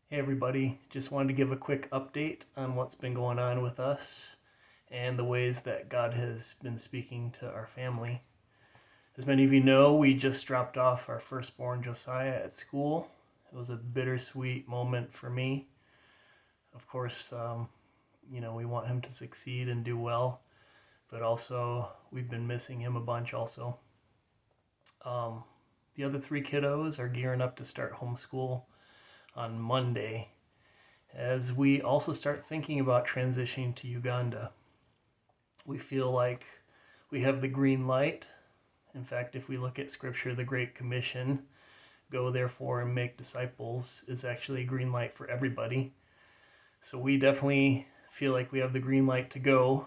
Hey everybody, just wanted to give a quick update on what's been going on with us and the ways that God has been speaking to our family. As many of you know, we just dropped off our firstborn Josiah at school. It was a bittersweet moment for me. Of course, we want him to succeed and do well, but also we've been missing him a bunch also. Um, the other three kiddos are gearing up to start homeschool on Monday, as we also start thinking about transitioning to Uganda. We feel like we have the green light. In fact, if we look at Scripture, the Great Commission, go therefore and make disciples, is actually a green light for everybody. So we definitely feel like we have the green light to go.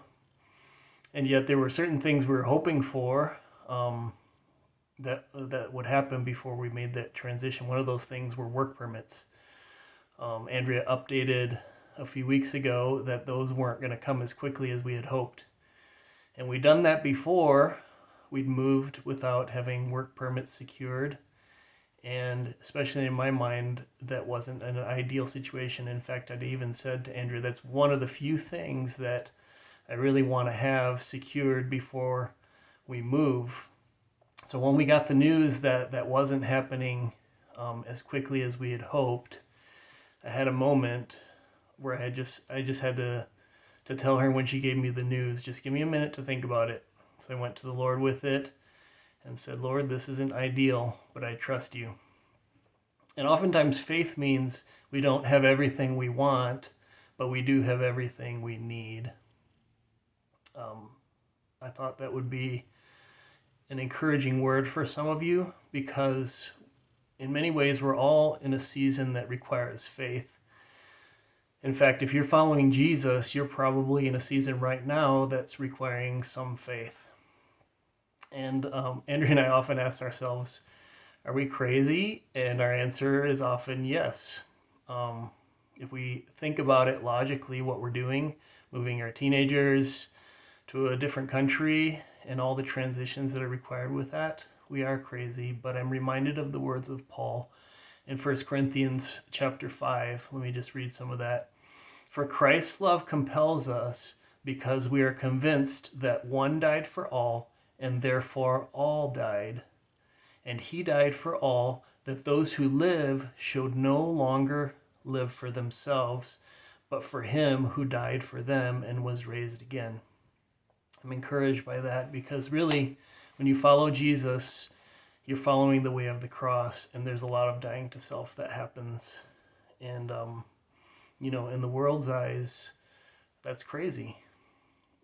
And yet there were certain things we were hoping for that would happen before we made that transition. One of those things were work permits. Andrea updated a few weeks ago that those weren't going to come as quickly as we had hoped. And we'd done that before. We'd moved without having work permits secured. And especially in my mind, that wasn't an ideal situation. In fact, I'd even said to Andrea, that's one of the few things that I really want to have secured before we move. So when we got the news that that wasn't happening as quickly as we had hoped, I had a moment where I just had to tell her when she gave me the news, just give me a minute to think about it. So I went to the Lord with it and said, Lord, this isn't ideal, but I trust you. And oftentimes faith means we don't have everything we want, but we do have everything we need. I thought that would be an encouraging word for some of you, because in many ways we're all in a season that requires faith. In fact, if you're following Jesus, you're probably in a season right now that's requiring some faith. And Andrew and I often ask ourselves, are we crazy? And our answer is often yes. If we think about it logically, what we're doing, moving our teenagers to a different country and all the transitions that are required with that, we are crazy. But I'm reminded of the words of Paul in 1 Corinthians chapter 5. Let me just read some of that. For Christ's love compels us, because we are convinced that one died for all, and therefore all died. And he died for all, that those who live should no longer live for themselves, but for him who died for them and was raised again. I'm encouraged by that, because really, when you follow Jesus, you're following the way of the cross, and there's a lot of dying to self that happens. And, in the world's eyes, that's crazy.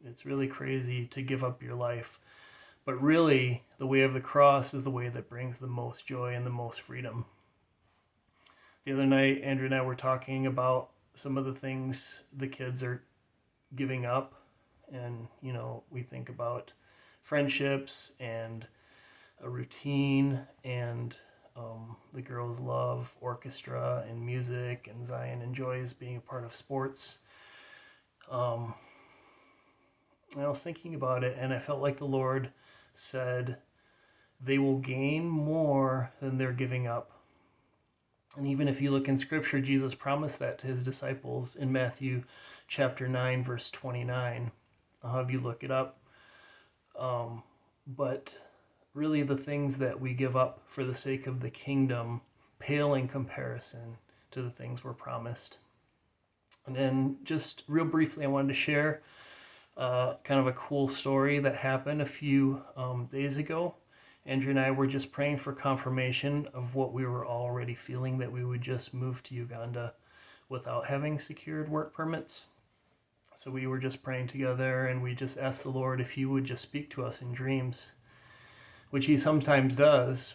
It's really crazy to give up your life. But really, the way of the cross is the way that brings the most joy and the most freedom. The other night, Andrew and I were talking about some of the things the kids are giving up. And, we think about friendships and a routine, and the girls love orchestra and music, and Zion enjoys being a part of sports. And I was thinking about it, and I felt like the Lord said, they will gain more than they're giving up. And even if you look in Scripture, Jesus promised that to his disciples in Matthew chapter 9, verse 29. I'll have you look it up. But really, the things that we give up for the sake of the kingdom pale in comparison to the things we're promised. And then just real briefly, I wanted to share kind of a cool story that happened a few days ago. Andrew and I were just praying for confirmation of what we were already feeling, that we would just move to Uganda without having secured work permits. So we were just praying together, and we just asked the Lord if he would just speak to us in dreams, which he sometimes does.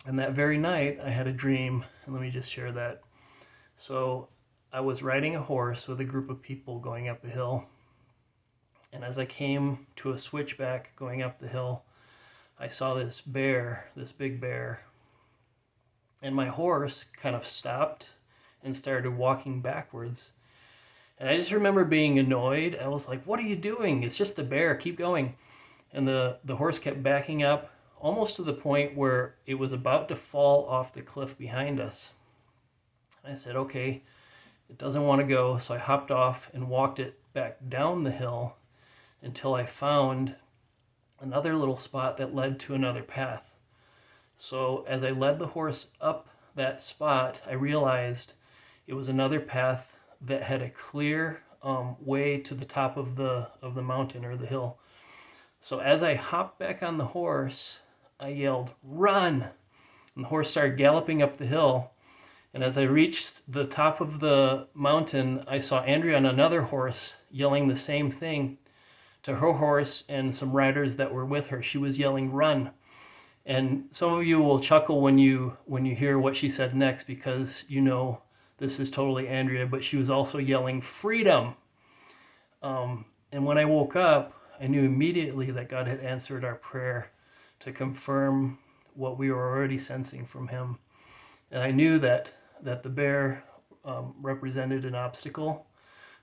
And that very night, I had a dream, and let me just share that. So I was riding a horse with a group of people going up a hill. And as I came to a switchback going up the hill, I saw this bear, this big bear. And my horse kind of stopped and started walking backwards. And I just remember being annoyed. I was like, what are you doing? It's just a bear. Keep going. And the horse kept backing up, almost to the point where it was about to fall off the cliff behind us. And I said, okay, it doesn't want to go. So I hopped off and walked it back down the hill until I found another little spot that led to another path. So as I led the horse up that spot, I realized it was another path that had a clear way to the top of the mountain or the hill. So as I hopped back on the horse, I yelled, "Run!" And the horse started galloping up the hill. And as I reached the top of the mountain, I saw Andrea on another horse yelling the same thing to her horse and some riders that were with her. She was yelling, "Run!" And some of you will chuckle when you hear what she said next, because you know this is totally Andrea, but she was also yelling, "Freedom!" And when I woke up, I knew immediately that God had answered our prayer to confirm what we were already sensing from him. And I knew that the bear represented an obstacle,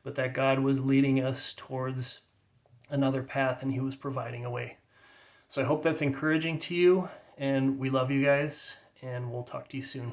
but that God was leading us towards another path and he was providing a way. So I hope that's encouraging to you, and we love you guys, and we'll talk to you soon.